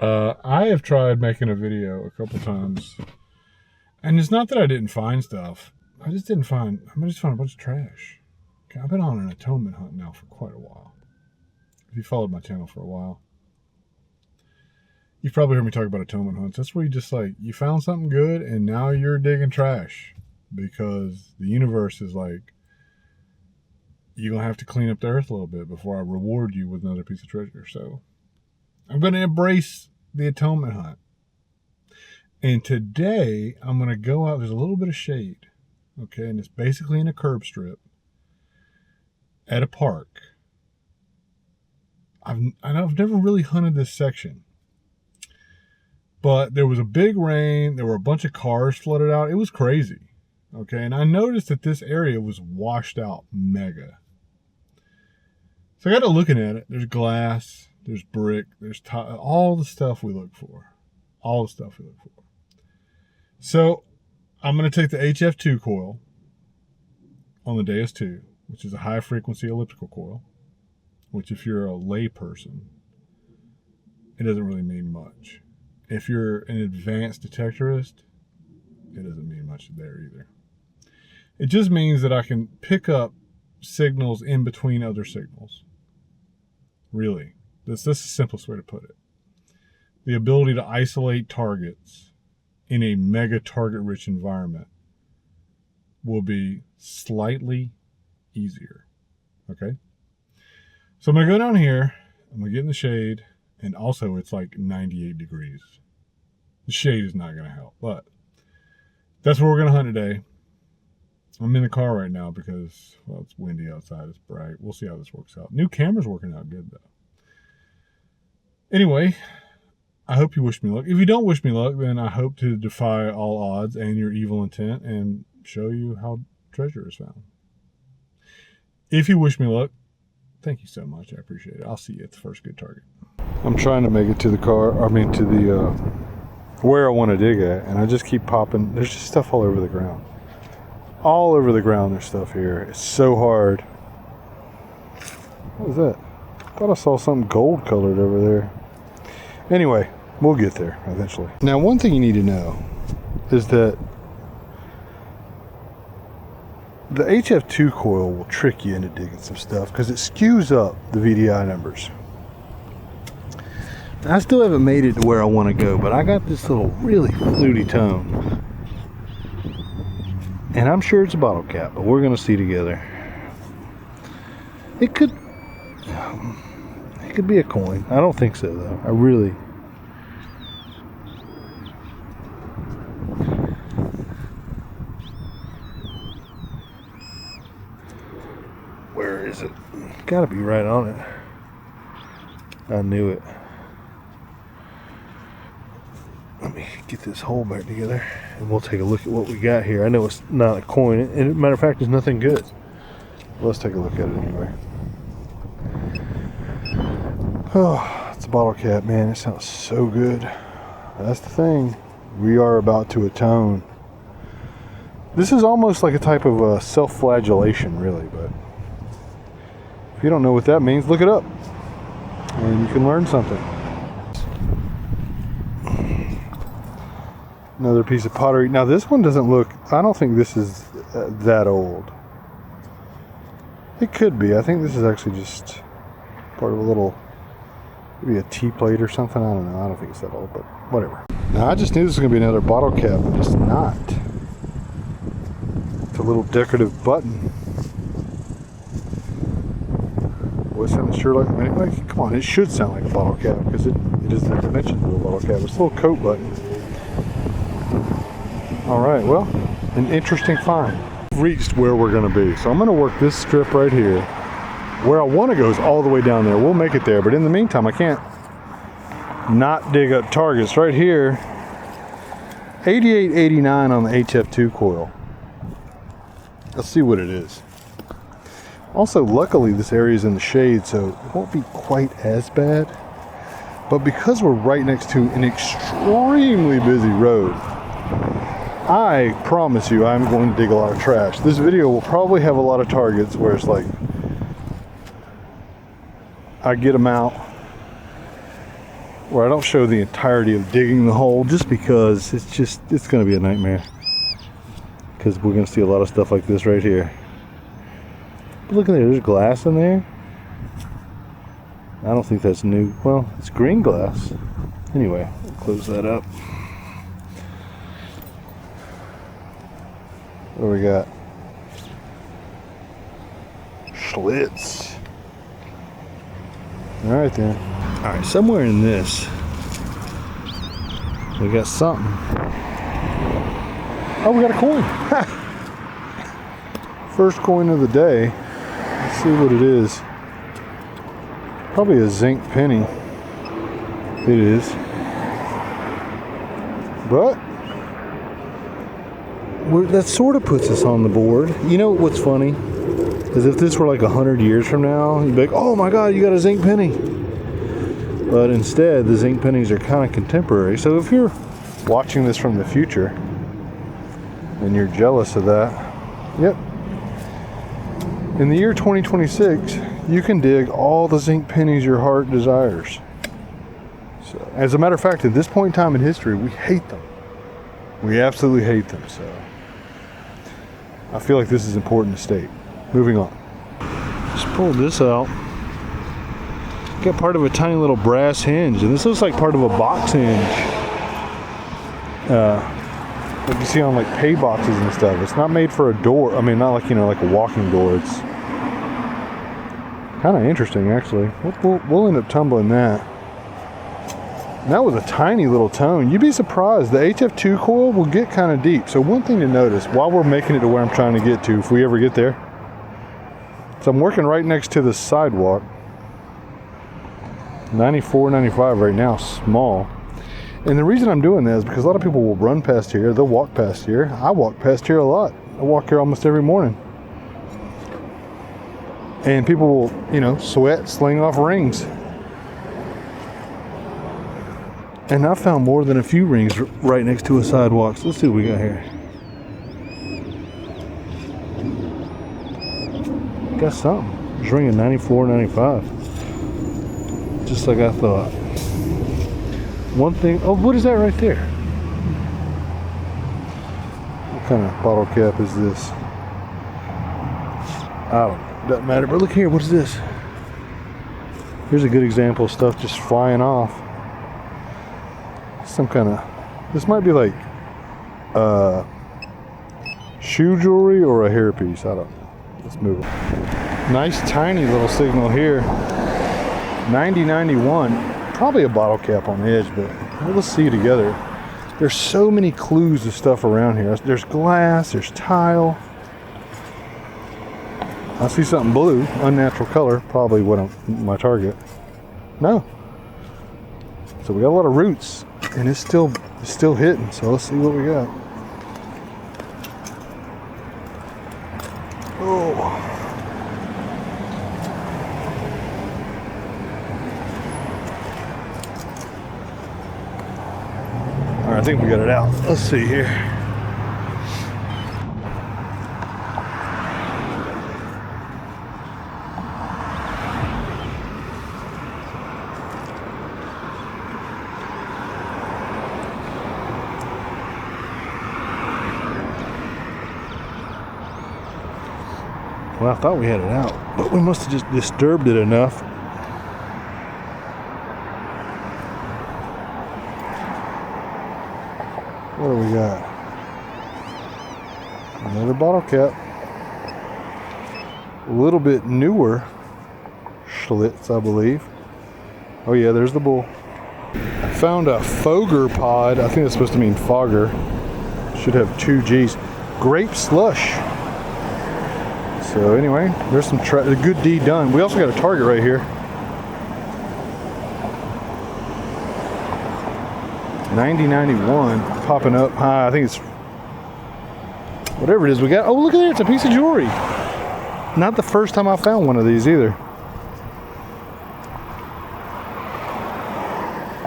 I have tried making a video a couple times, and it's not that I didn't find stuff. I just found a bunch of trash. Okay, I've been on an atonement hunt now for quite a while. If you followed my channel for a while, you've probably heard me talk about atonement hunts. That's where you just like, you found something good and now you're digging trash because the universe is like, you're going to have to clean up the earth a little bit before I reward you with another piece of treasure. So I'm going to embrace the atonement hunt. And today I'm going to go out. There's a little bit of shade. Okay. And it's basically in a curb strip at a park. I've never really hunted this section, but there was a big rain. There were a bunch of cars flooded out. It was crazy. Okay. And I noticed that this area was washed out mega. So I got to looking at it. There's glass, there's brick, there's all the stuff we look for. All the stuff we look for. So I'm going to take the HF2 coil on the Deus 2, which is a high frequency elliptical coil, which if you're a lay person, it doesn't really mean much. If you're an advanced detectorist, it doesn't mean much there either. It just means that I can pick up signals in between other signals. Really, that's the simplest way to put it. The ability to isolate targets in a mega target-rich environment will be slightly easier. Okay? So I'm going to go down here. I'm going to get in the shade. And also, it's like 98 degrees. The shade is not going to help. But that's what we're going to hunt today. I'm in the car right now because, well, it's windy outside. It's bright. We'll see how this works out. New camera's working out good, though. Anyway, I hope you wish me luck. If you don't wish me luck, then I hope to defy all odds and your evil intent and show you how treasure is found. If you wish me luck, thank you so much. I appreciate it. I'll see you at the first good target. I'm trying to make it to the to the, where I want to dig at, and I just keep popping. There's just stuff all over the ground. All over the ground there's stuff here. It's so hard. What is that? I thought I saw something gold colored over there. Anyway, we'll get there eventually. Now, one thing you need to know is that the HF2 coil will trick you into digging some stuff because it skews up the VDI numbers. I still haven't made it to where I want to go, but I got this little really fluty tone. And I'm sure it's a bottle cap, but we're going to see together. It could be a coin. I don't think so, though. I really... Where is it? Gotta be right on it. I knew it. Let me get this hole back together and we'll take a look at what we got here. I know it's not a coin, and as a matter of fact, it's nothing good. Let's take a look at it anyway. Oh, it's a bottle cap, man. It sounds so good. That's the thing. We are about to atone. This is almost like a type of self-flagellation, really, but if you don't know what that means, look it up and you can learn something. Another piece of pottery. Now this one doesn't look, I don't think this is that old. It could be. I think this is actually just part of a little, maybe a tea plate or something. I don't know. I don't think it's that old, but whatever. Now I just knew this was going to be another bottle cap, but it's not. It's a little decorative button. Boy, it sounds sure like, come on, it should sound like a bottle cap because it is the dimensions of a bottle cap. It's a little coat button. Alright, well, an interesting find. We've reached where we're going to be. So I'm going to work this strip right here. Where I want to go is all the way down there. We'll make it there, but in the meantime, I can't not dig up targets. Right here, 88, 89 on the HF2 coil. Let's see what it is. Also, luckily, this area is in the shade, so it won't be quite as bad. But because we're right next to an extremely busy road, I promise you I'm going to dig a lot of trash. This video will probably have a lot of targets where it's like I get them out where I don't show the entirety of digging the hole, just because it's going to be a nightmare. Because we're going to see a lot of stuff like this right here. But look at there, there's glass in there. I don't think that's new. Well, it's green glass. Anyway, we'll close that up. What do we got? Schlitz. Alright then. Alright, somewhere in this, we got something. Oh, we got a coin. First coin of the day. Let's see what it is. Probably a zinc penny. It is. But that sort of puts us on the board. You know what's funny? Is if this were like 100 years from now, you'd be like, oh my god, you got a zinc penny. But instead, the zinc pennies are kind of contemporary. So if you're watching this from the future and you're jealous of that, yep. In the year 2026, you can dig all the zinc pennies your heart desires. So, as a matter of fact, at this point in time in history, we hate them. We absolutely hate them. So I feel like this is important to state. Moving on. Just pull this out. Got part of a tiny little brass hinge, and this looks like part of a box hinge. Like you see on like pay boxes and stuff. It's not made for a door. I mean, not like, you know, like a walking door. It's kind of interesting, actually. We'll end up tumbling that. And that was a tiny little tone. You'd be surprised. The HF2 coil will get kind of deep. So one thing to notice while we're making it to where I'm trying to get to, if we ever get there. So I'm working right next to the sidewalk. 94, 95 right now, small. And the reason I'm doing that is because a lot of people will run past here. They'll walk past here. I walk past here a lot. I walk here almost every morning. And people will, you know, sweat, sling off rings. And I found more than a few rings right next to a sidewalk. So let's see what we got here. Got something. It's ringing 94, 95. Just like I thought. One thing, oh, what is that right there? What kind of bottle cap is this? I don't know. Doesn't matter, but look here, what is this? Here's a good example of stuff just flying off. Some kind of, this might be like shoe jewelry or a hairpiece. I don't know. Let's move on. Nice tiny little signal here. 9091. Probably a bottle cap on the edge, but let's see together. There's so many clues of stuff around here. There's glass, there's tile. I see something blue, unnatural color, probably my target. No. So we got a lot of roots, and it's still hitting. So let's see what we got. Oh. All right, I think we got it out. Let's see here. Well, I thought we had it out, but we must have just disturbed it enough. What do we got? Another bottle cap. A little bit newer Schlitz, I believe. Oh yeah, there's the bull. I found a Fogger pod. I think that's supposed to mean fogger. Should have 2 G's. Grape slush. So anyway, there's some a good deed done. We also got a target right here. 9091 popping up high. I think it's whatever it is we got. Oh, look at there, it's a piece of jewelry. Not the first time I found one of these either.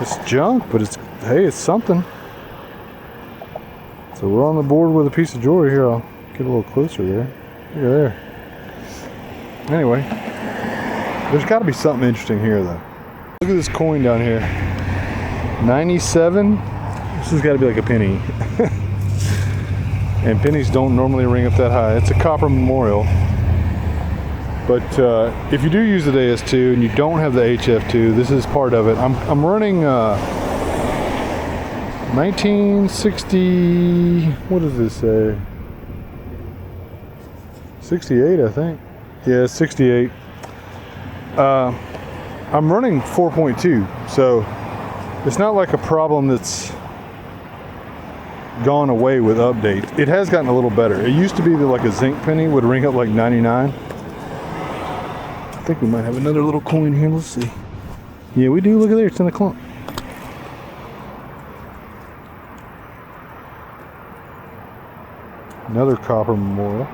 It's junk, but it's, hey, it's something. So we're on the board with a piece of jewelry here. I'll get a little closer there. Look at there. Anyway, there's got to be something interesting here though. Look at this coin down here. 97. This has got to be like a penny. And pennies don't normally ring up that high. It's a copper memorial. But if you do use the AS2 and you don't have the HF2, this is part of it. I'm running 1960, what does this say? 68, I think. Yeah, 68. I'm running 4.2, so it's not like a problem that's gone away with updates. It has gotten a little better. It used to be that like a zinc penny would ring up like 99. I think we might have another little coin here. Let's see. Yeah, we do. Look at there. It's in a clump. Another copper memorial.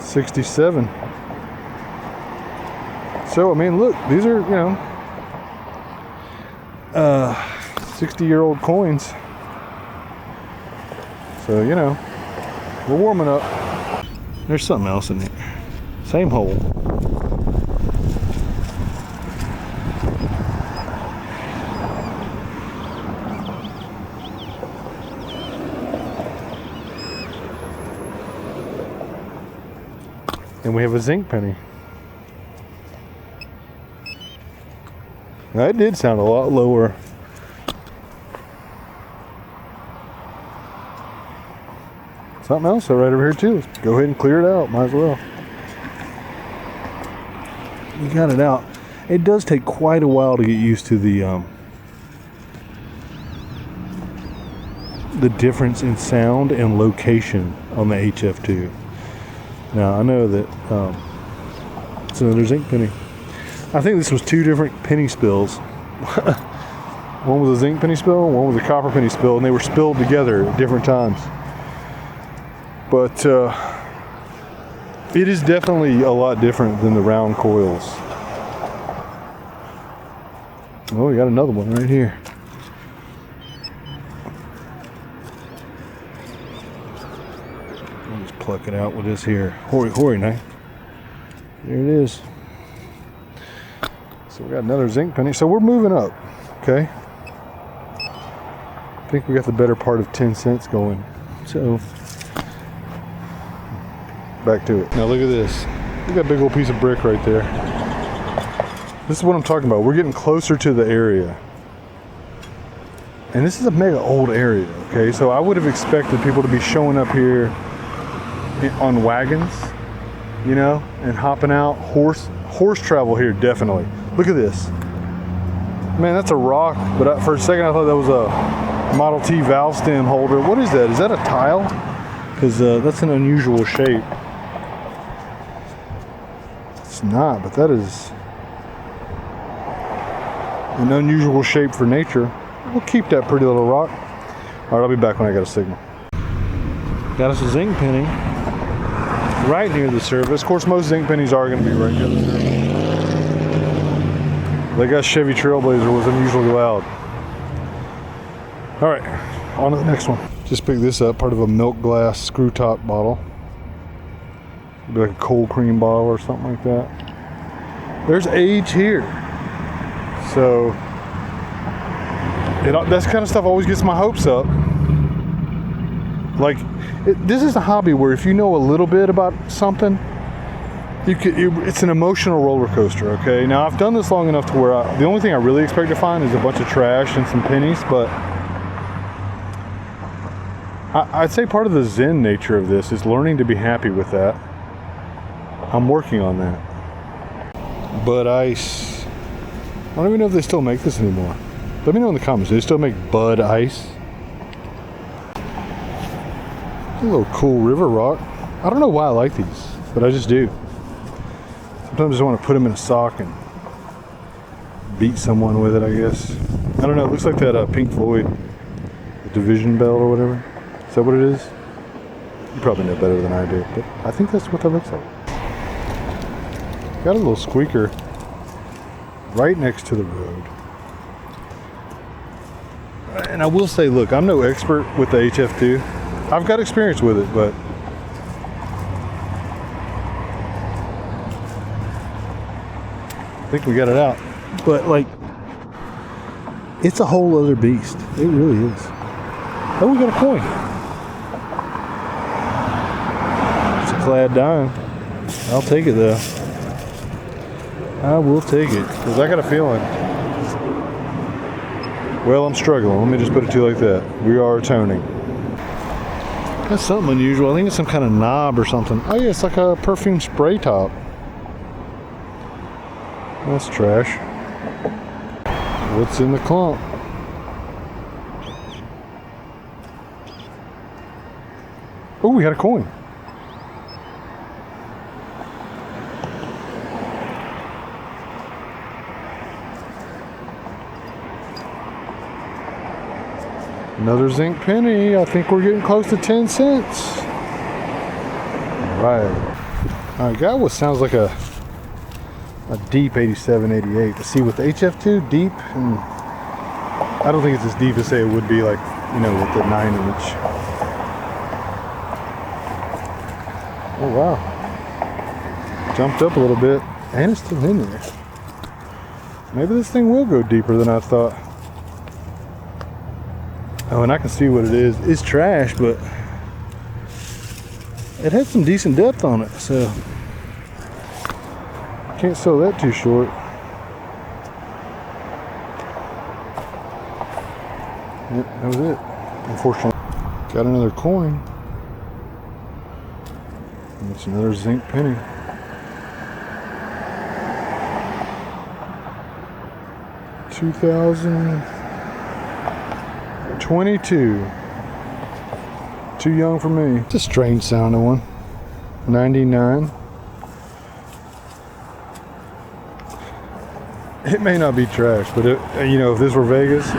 '67. So I mean, look, these are, you know, 60-year-old coins. So, you know, we're warming up. There's something else in here. Same hole. And we have a zinc penny. That did sound a lot lower. Something else right over here too. Let's go ahead and clear it out. Might as well. You got it out. It does take quite a while to get used to the difference in sound and location on the HF2. Now I know that it's another zinc penny. I think this was two different penny spills. One was a zinc penny spill, one was a copper penny spill, and they were spilled together at different times. But it is definitely a lot different than the round coils. Oh, we got another one right here. I'll just pluck it out with this here. Hory knife. There it is. So we got another zinc penny. So we're moving up, okay? I think we got the better part of 10 cents going. So back to it. Now look at this. We got a big old piece of brick right there. This is what I'm talking about. We're getting closer to the area. And this is a mega old area, okay? So I would have expected people to be showing up here on wagons, you know, and hopping out. Horse travel here, definitely. Look at this. Man, that's a rock, but for a second I thought that was a Model T valve stem holder. What is that? Is that a tile? Because that's an unusual shape. It's not, but that is an unusual shape for nature. We'll keep that pretty little rock. All right, I'll be back when I got a signal. Got us a zinc penny right near the surface. Of course, most zinc pennies are going to be right near the surface. That guy's Chevy Trailblazer was unusually loud. All right, on to the next one. Just picked this up, part of a milk glass screw top bottle. Maybe like a cold cream bottle or something like that. There's age here. So that kind of stuff always gets my hopes up. Like, this is a hobby where if you know a little bit about something, it's an emotional roller coaster, okay? Now, I've done this long enough to where the only thing I really expect to find is a bunch of trash and some pennies, but I'd say part of the zen nature of this is learning to be happy with that. I'm working on that. Bud Ice. I don't even know if they still make this anymore. Let me know in the comments. Do they still make Bud Ice? A little cool river rock. I don't know why I like these, but I just do. Sometimes I just want to put them in a sock and beat someone with it, I guess. I don't know. It looks like that Pink Floyd, the Division Bell or whatever. Is that what it is? You probably know better than I do, but I think that's what that looks like. Got a little squeaker right next to the road. And I will say, look, I'm no expert with the HF2. I've got experience with it, but I think we got it out. But like, it's a whole other beast. It really is. Oh, we got a coin. It's a clad dime. I'll take it though. I will take it, because I got a feeling. Well, I'm struggling. Let me just put it to you like that. We are atoning. That's something unusual. I think it's some kind of knob or something. Oh yeah, it's like a perfume spray top. That's trash. What's in the clump? Oh, we got a coin. Another zinc penny. I think we're getting close to 10 cents. All right, got what sounds like a deep 87, 88. To see with the HF2 deep, and I don't think it's as deep as say it would be like, you know, with the 9-inch. Oh wow. Jumped up a little bit, and it's still in there. Maybe this thing will go deeper than I thought. Oh, and I can see what it is. It's trash, but it had some decent depth on it, so can't sell that too short. Yep, that was it. Unfortunately, got another coin. And it's another zinc penny. $2022. Too young for me. It's a strange sounding one. 99. It may not be trash, but you know, if this were Vegas,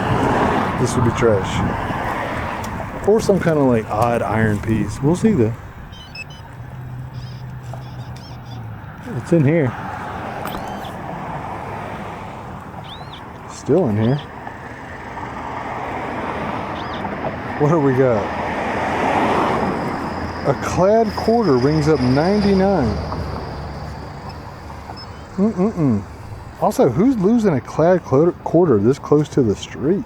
this would be trash. Or some kind of like odd iron piece. We'll see though. It's in here. Still in here. What do we got? A clad quarter rings up 99. Also, who's losing a clad quarter this close to the street?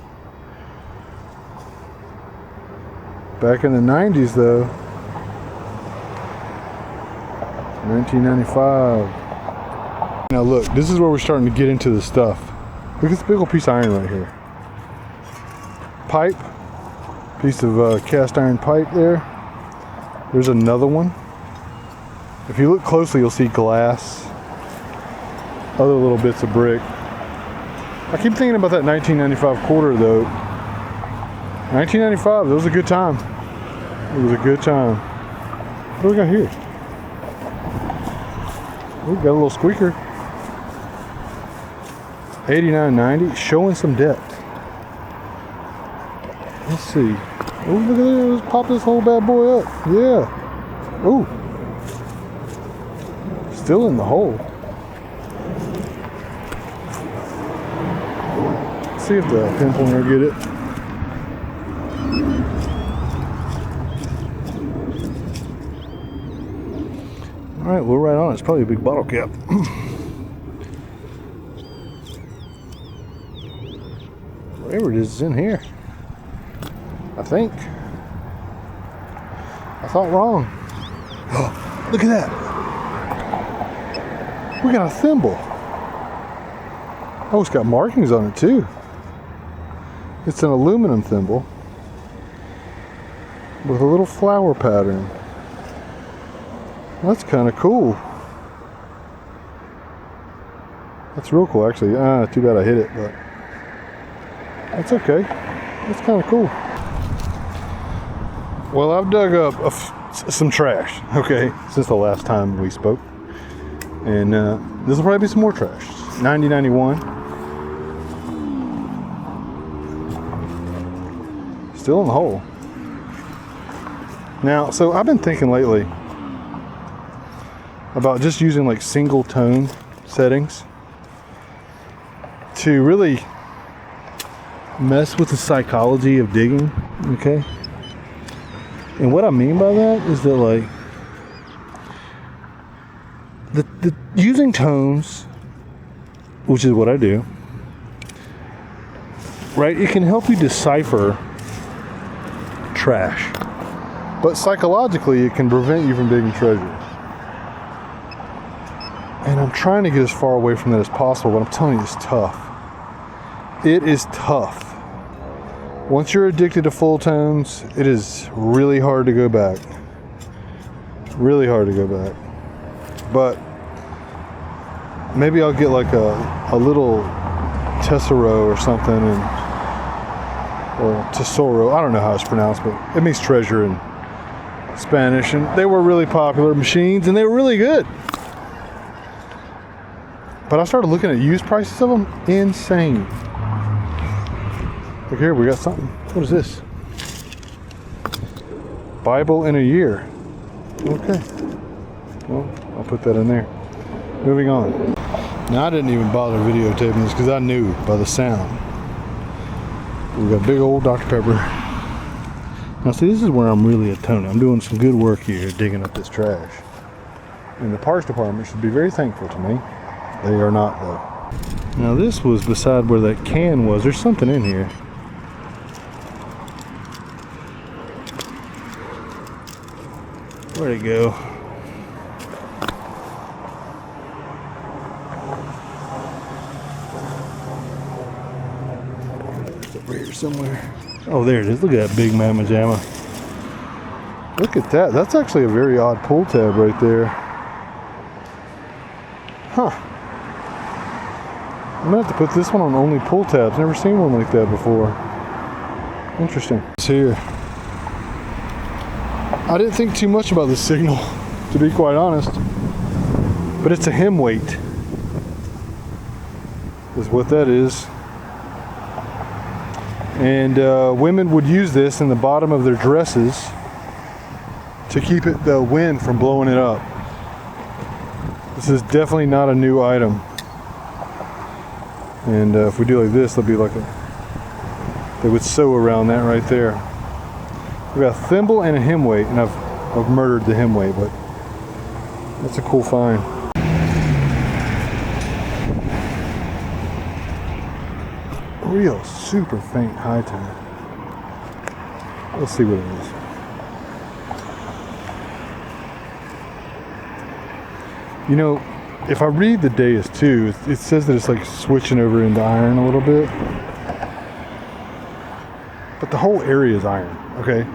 Back in the 90s though. 1995. Now look, this is where we're starting to get into the stuff. Look at this big old piece of iron right here. Pipe. Piece of cast iron pipe there. There's another one. If you look closely, you'll see glass. Other little bits of brick. I keep thinking about that 1995 quarter though. 1995, that was a good time. It was a good time. What do we got here? We got a little squeaker. 89.90, showing some depth. Let's see. Oh, look at that. Let's pop this whole bad boy up. Yeah. Oh. Still in the hole. Let's see if the pinpointer will get it. Alright, we're right on it. It's probably a big bottle cap. Whatever it is in here. I think. I thought wrong. Oh, look at that. We got a thimble. Oh, it's got markings on it too. It's an aluminum thimble with a little flower pattern. That's kind of cool. That's real cool actually. Too bad I hit it, but that's okay. That's kind of cool. Well, I've dug up some trash, okay, since the last time we spoke. And this will probably be some more trash. 9091. Still in the hole. Now, so I've been thinking lately about just using like single tone settings to really mess with the psychology of digging, okay? And what I mean by that is that like the using tones which is what I do, right? It can help you decipher trash, but psychologically it can prevent you from digging treasure. And I'm trying to get as far away from that as possible, but I'm telling you, it's tough. It is tough. Once you're addicted to full tones, it is really hard to go back. Really hard to go back. But maybe I'll get like a little tesoro or something, or tesoro, I don't know how it's pronounced, but it means treasure in Spanish, and they were really popular machines and they were really good. But I started looking at used prices of them, insane. Look here, we got something. What is this? Bible in a year. Okay. Well, I'll put that in there. Moving on. Now, I didn't even bother videotaping this because I knew by the sound. We got big old Dr. Pepper. Now see, this is where I'm really atoning. I'm doing some good work here digging up this trash. And the parks department should be very thankful to me. They are not, though. Now this was beside where that can was. There's something in here. Where'd it go? It's over here somewhere. Oh, there it is. Look at that big mamma jamma. Look at that. That's actually a very odd pull tab right there. Huh. I'm gonna have to put this one on only pull tabs. Never seen one like that before. Interesting. It's here. I didn't think too much about this signal, to be quite honest. But it's a hem weight. Is what that is. And women would use this in the bottom of their dresses to keep the wind from blowing it up. This is definitely not a new item. And if we do like this, there'll be like they would sew around that right there. We got a thimble and a hem weight, and I've murdered the hem weight, but that's a cool find. Real super faint high tone. Let's see what it is. You know, if I read the day is 2, it says that it's like switching over into iron a little bit. But the whole area is iron, okay?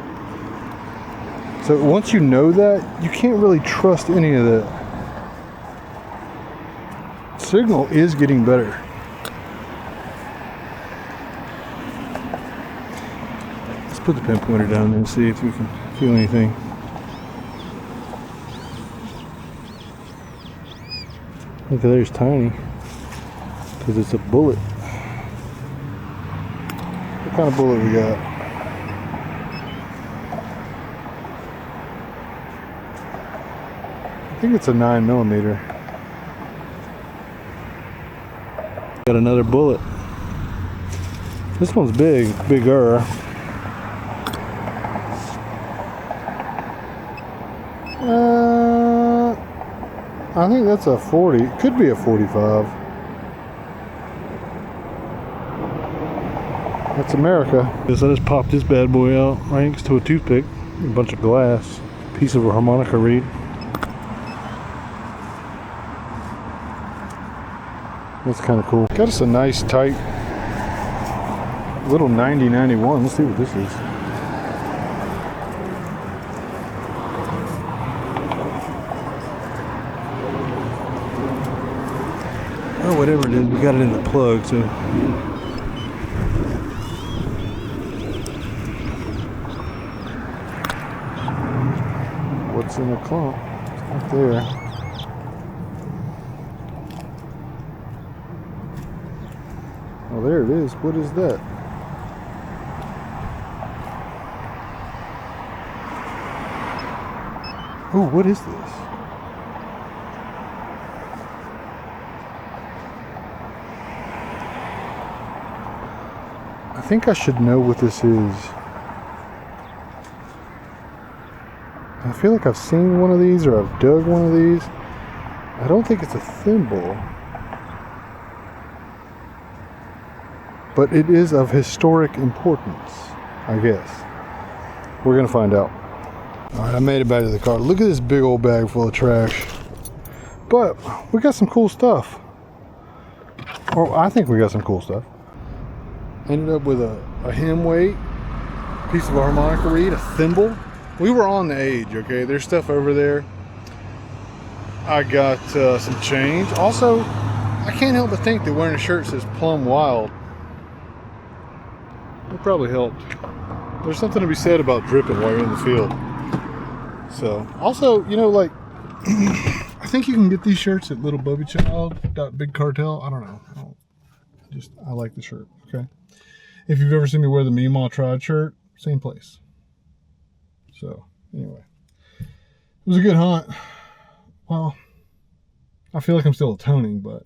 So once you know that, you can't really trust any of that. Signal is getting better. Let's put the pinpointer down there and see if we can feel anything. Look, there's tiny, because it's a bullet. What kind of bullet we got? I think it's a 9mm. Got another bullet. This one's bigger. I think that's a 40. It could be a 45. That's America. So I just popped this bad boy out right next to a toothpick, a bunch of glass, piece of a harmonica reed. That's kind of cool. Got us a nice tight little 9091. Let's see what this is. Oh, whatever it is, we got it in the plug, so. What's in the clump? It's not there. Oh, there it is. What is that? Oh, what is this? I think I should know what this is. I feel like I've seen one of these, or I've dug one of these. I don't think it's a thimble. but it is of historic importance, I guess. We're gonna find out. All right, I made it back to the car. Look at this big old bag full of trash. But we got some cool stuff. Or I think we got some cool stuff. Ended up with a hem weight, piece of a harmonica reed, a thimble. We were on the edge, okay? There's stuff over there. I got some change. Also, I can't help but think that wearing a shirt that says Plum Wild, it probably helped. There's something to be said about dripping while you're in the field. So, also, you know, like, I think you can get these shirts at littlebubbychild.big cartel. I don't know. I like the shirt, okay? If you've ever seen me wear the Meemaw Tried shirt, same place. So, anyway. It was a good hunt. Well, I feel like I'm still atoning, but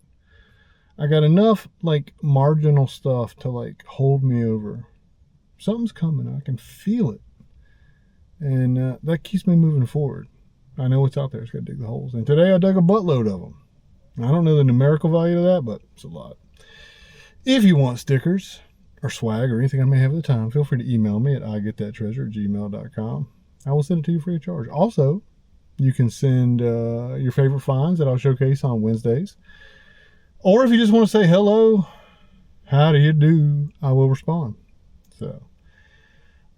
I got enough, like, marginal stuff to, like, hold me over. Something's coming. I can feel it. And that keeps me moving forward. I know what's out there. It's got to dig the holes. And today I dug a buttload of them. I don't know the numerical value of that, but it's a lot. If you want stickers or swag or anything I may have at the time, feel free to email me at igetthattreasure@gmail.com. I will send it to you free of charge. Also, you can send your favorite finds that I'll showcase on Wednesdays. Or if you just want to say hello, how do you do, I will respond. So,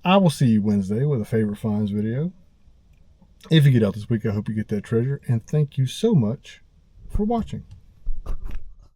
I will see you Wednesday with a favorite finds video. If you get out this week, I hope you get that treasure. And thank you so much for watching.